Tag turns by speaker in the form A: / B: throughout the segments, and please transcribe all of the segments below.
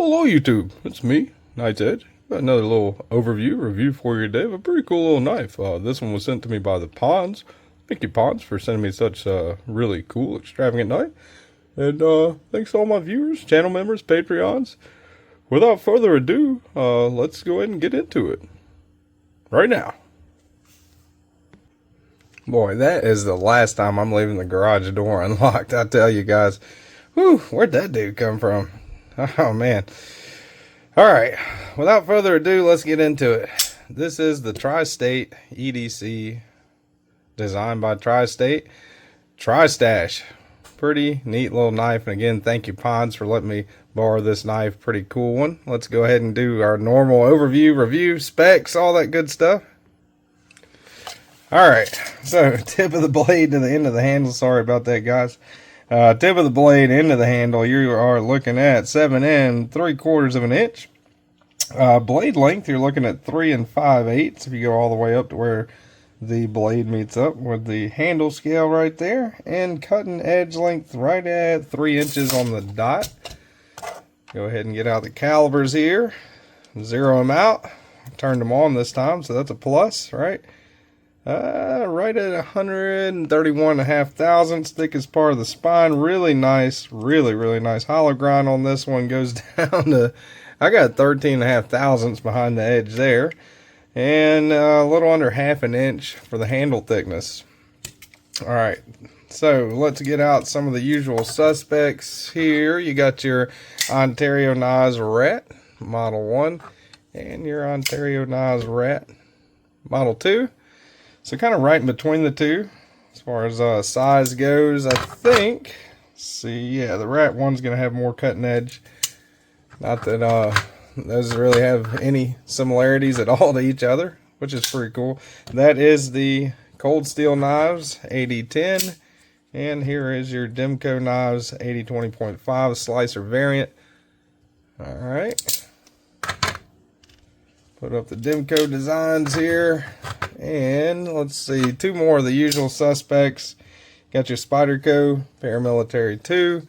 A: Hello YouTube, it's me, Knight's Edge. Got another little review for you today of a pretty cool little knife. This one was sent to me by the Pawns. Thank you Pawns for sending me such a really cool, extravagant knife. And thanks to all my viewers, channel members, Patreons. Without further ado, let's go ahead and get into it. Right now. Boy, that is the last time I'm leaving the garage door unlocked, I tell you guys. Whew, where'd that dude come from? Oh man. Alright, without further ado, let's get into it. This is the Tristate EDC, designed by Tristate. Tristache. Pretty neat little knife. And again, thank you Pawns for letting me borrow this knife. Pretty cool one. Let's go ahead and do our normal overview, review, specs, all that good stuff. Alright, so tip of the blade to the end of the handle. Sorry about that, guys. Tip of the blade into the handle, you are looking at 7 3/4 of an inch. Blade length, you're looking at 3 5/8 if you go all the way up to where the blade meets up with the handle scale right there. And cutting edge length right at 3 inches on the dot. Go ahead and get out the calibers here. Zero them out. Turned them on this time, so that's a plus, right? Right at 131.5 thousandths, thickest part of the spine. Really nice, really nice hollow grind on this one. Goes down to, I got 13.5 thousandths behind the edge there, and a little under half an inch for the handle thickness. All right, so let's get out some of the usual suspects here. You got your Ontario Knives Rat Model 1 and your Ontario Knives Rat Model 2. So kind of right in between the two as far as size goes, I think. Let's see, yeah, the Rat one's going to have more cutting edge. Not that those really have any similarities at all to each other, which is pretty cool. That is the Cold Steel Knives 8010. And here is your Demco Knives 8020.5 slicer variant. Alright. Put up the Demco designs here. And let's see, two more of the usual suspects. Got your Spyderco Paramilitary 2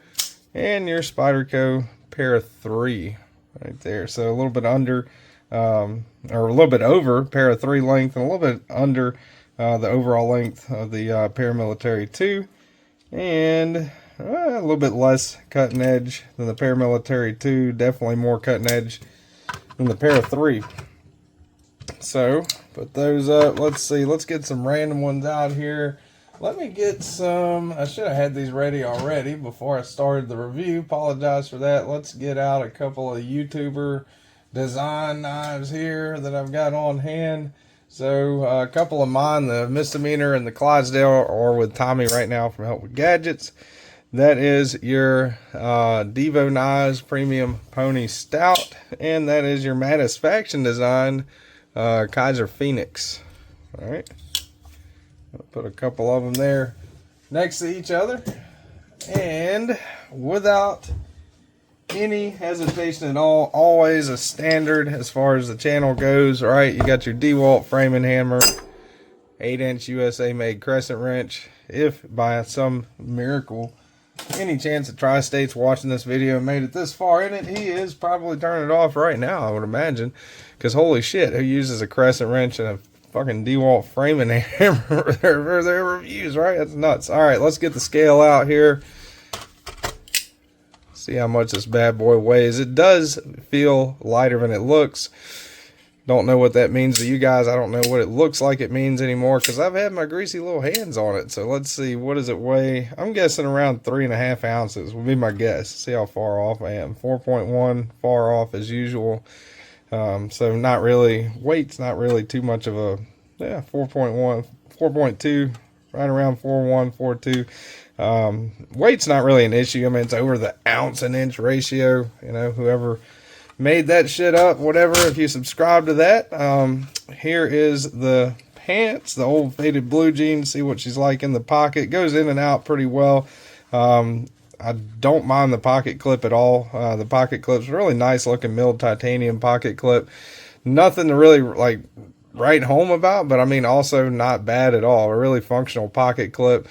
A: and your Spyderco Para 3 right there. So a little bit under, or a little bit over Para 3 length, and a little bit under the overall length of the Paramilitary 2. And a little bit less cutting edge than the Paramilitary 2. Definitely more cutting edge than the Para 3. So, put those up. Let's see. Let's get some random ones out here. Let me get some. I should have had these ready already before I started the review. Apologize for that. Let's get out a couple of YouTuber design knives here that I've got on hand. So, a couple of mine, the Misdemeanor and the Clydesdale, are with Tommy right now from Help with Gadgets. That is your Devo Knives Premium Pony Stout. And that is your Mattisfaction design Kizer Phoenix. Alright, I'll put a couple of them there next to each other, and without any hesitation at all, always a standard as far as the channel goes. Right, you got your DeWalt framing hammer, 8-inch USA made crescent wrench. If by some miracle any chance that Tristate's watching this video and made it this far in it, he is probably turning it off right now, I would imagine. Because holy shit, who uses a crescent wrench and a fucking DeWalt framing hammer for their reviews, right? That's nuts. Alright, let's get the scale out here. See how much this bad boy weighs. It does feel lighter than it looks. Don't know what that means to you guys. I don't know what it looks like it means anymore because I've had my greasy little hands on it. So let's see, what does it weigh? I'm guessing around 3.5 ounces would be my guess. See how far off I am. 4.1, far off as usual. So not really, weight's not really too much of a, 4.1, 4.2, right around 4.1, 4.2. Weight's not really an issue. I mean, it's over the ounce and inch ratio. You know, whoever made that shit up, whatever, if you subscribe to that. Here is the pants, the old faded blue jeans. See what she's like in the pocket. Goes in and out pretty well. I don't mind the pocket clip at all. The pocket clip's really nice looking milled titanium pocket clip. Nothing to really like write home about, but I mean also not bad at all. A really functional pocket clip.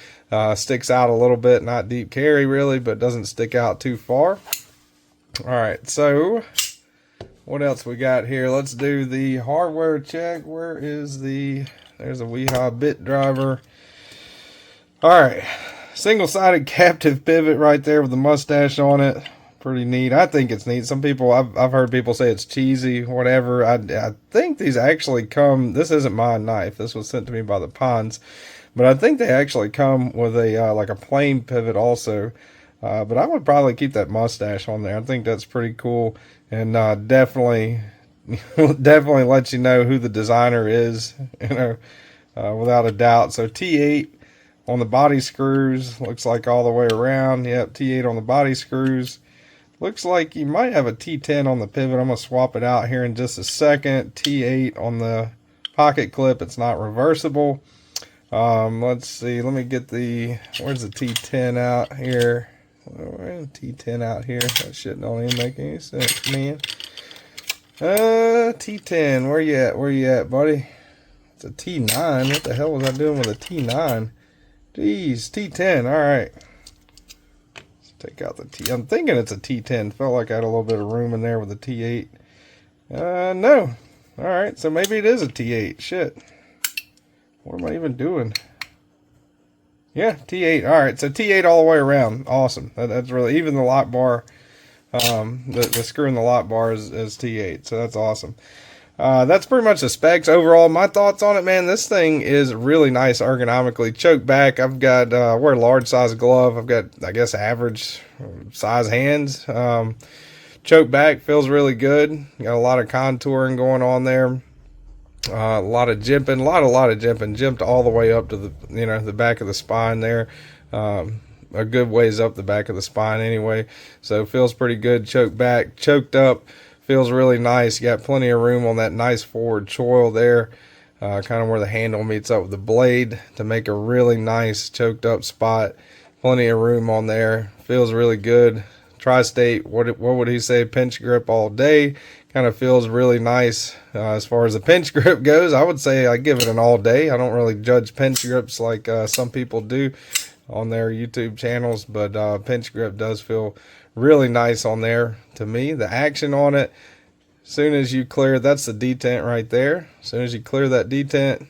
A: Sticks out a little bit, not deep carry really, but doesn't stick out too far. All right, so what else we got here? Let's do the hardware check. Where is the, there's a Weehaw bit driver. All right, single-sided captive pivot right there with the mustache on it. Pretty neat. I think it's neat. Some people, I've heard people say it's cheesy, whatever. I think these actually come, this isn't my knife. This was sent to me by the Ponds. But I think they actually come with a like a plain pivot also. But I would probably keep that mustache on there. I think that's pretty cool. And definitely lets you know who the designer is, you know, without a doubt. So T8 on the body screws. Looks like all the way around. Yep, T8 on the body screws. Looks like you might have a T10 on the pivot. I'm going to swap it out here in just a second. T8 on the pocket clip. It's not reversible. Let's see. Let me get the, where's the T10 out here? Where's the T10 out here? That shit don't even make any sense, man. T10. Where you at? Where you at, buddy? It's a T9. What the hell was I doing with a T9? Jeez, T10. All right. Take out the T. I'm thinking it's a T10. Felt like I had a little bit of room in there with a T8. No. All right, so maybe it is a T8. Shit. What am I even doing? Yeah, T8. All right, so T8 all the way around. Awesome. That's really, even the lock bar, the screw in the lock bar is T8. So that's awesome. That's pretty much the specs. Overall, my thoughts on it, man, this thing is really nice ergonomically. Choke back, I've got, wear a large size glove. I've got, I guess, average size hands. Choke back feels really good. Got a lot of contouring going on there. A lot of jimping, a lot of jimping. Jimped all the way up to the, you know, the back of the spine there. A good ways up the back of the spine anyway. So feels pretty good. Choke back, choked up. Feels really nice. You got plenty of room on that nice forward choil there, kind of where the handle meets up with the blade to make a really nice choked up spot. Plenty of room on there. Feels really good. Tristate, what would he say? Pinch grip all day. Kind of feels really nice as far as the pinch grip goes. I would say I give it an all day. I don't really judge pinch grips like some people do on their YouTube channels, but pinch grip does feel really nice on there to me. The action on it, as soon as you clear, that's the detent right there. As soon as you clear that detent,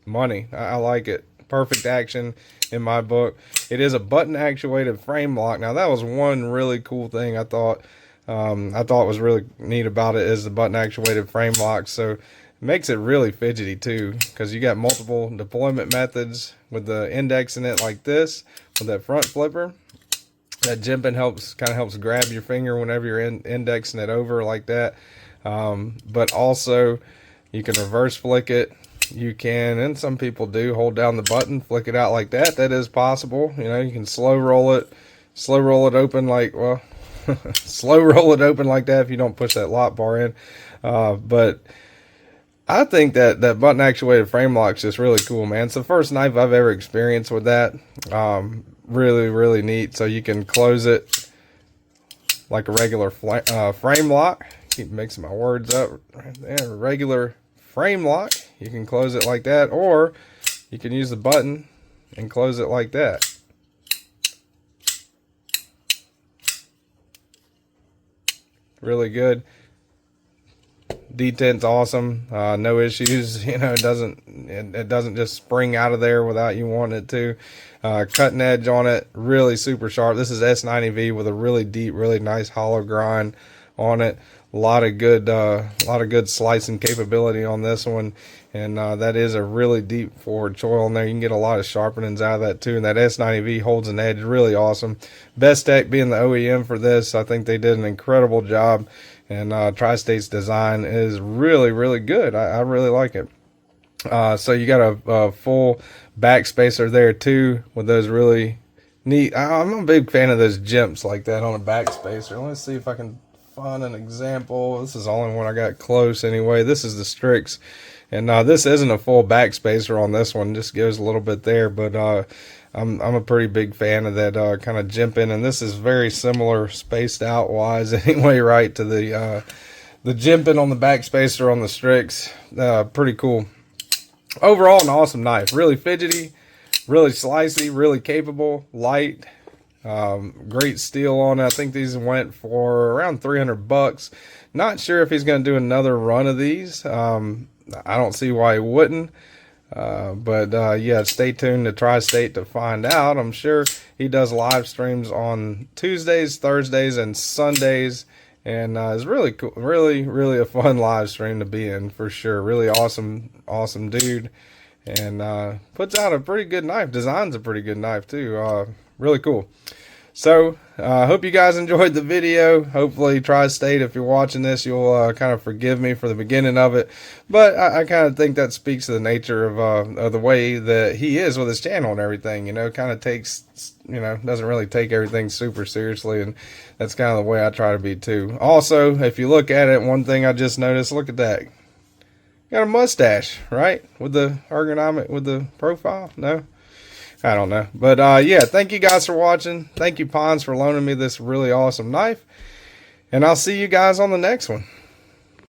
A: money. I like it. Perfect action in my book. It is a button actuated frame lock. Now that was one really cool thing I thought was really neat about it, is the button actuated frame lock. So it makes it really fidgety too, because you got multiple deployment methods with the index in it like this with that front flipper. That jimping kind of helps grab your finger whenever you're indexing it over like that. But also you can reverse flick it. You can, and some people do, hold down the button, flick it out like that. That is possible. You know, you can slow roll it open like, well, slow roll it open like that if you don't push that lock bar in. But I think that button actuated frame lock is just really cool, man. It's the first knife I've ever experienced with that. Really, really neat. So you can close it like a regular frame lock. Keep mixing my words up right there. Regular frame lock. You can close it like that, or you can use the button and close it like that. Really good. Detent's awesome. No issues. You know, it doesn't just spring out of there without you wanting it to. Cutting edge on it, really super sharp. This is S90V with a really deep, really nice hollow grind on it. A lot of good slicing capability on this one, and that is a really deep forward choil in there. You can get a lot of sharpenings out of that too, and that S90V holds an edge really awesome. Bestech being the OEM for this, I think they did an incredible job, and Tristate's design is really, really good. I really like it. So you got a full back spacer there too with those really neat. I'm a big fan of those jimps like that on a back spacer. Let's see if I can find an example. This is the only one I got close anyway. This is the Strix, and this isn't a full back spacer on this one, just goes a little bit there, but I'm a pretty big fan of that kind of jimping, and this is very similar spaced out wise anyway, right, to the jimping on the back spacer on the Strix. Pretty cool. Overall, an awesome knife. Really fidgety, Really slicey, really capable, light, great steel on it. I think these went for around 300 bucks. Not sure if he's going to do another run of these. I don't see why he wouldn't. But yeah, stay tuned to Tristate to find out. I'm sure he does live streams on Tuesdays, Thursdays, and Sundays. And it's really cool, really a fun live stream to be in for sure. Really awesome dude. And puts out a pretty good knife. Designs a pretty good knife too. Really cool. So I hope you guys enjoyed the video. Hopefully Tristate, if you're watching this, you'll kind of forgive me for the beginning of it. But I kind of think that speaks to the nature of the way that he is with his channel and everything. You know, kind of takes, you know, doesn't really take everything super seriously. And that's kind of the way I try to be too. Also, if you look at it, one thing I just noticed, look at that. Got a mustache, right? With the ergonomic, with the profile? No? I don't know. But yeah, thank you guys for watching. Thank you, Pons, for loaning me this really awesome knife. And I'll see you guys on the next one.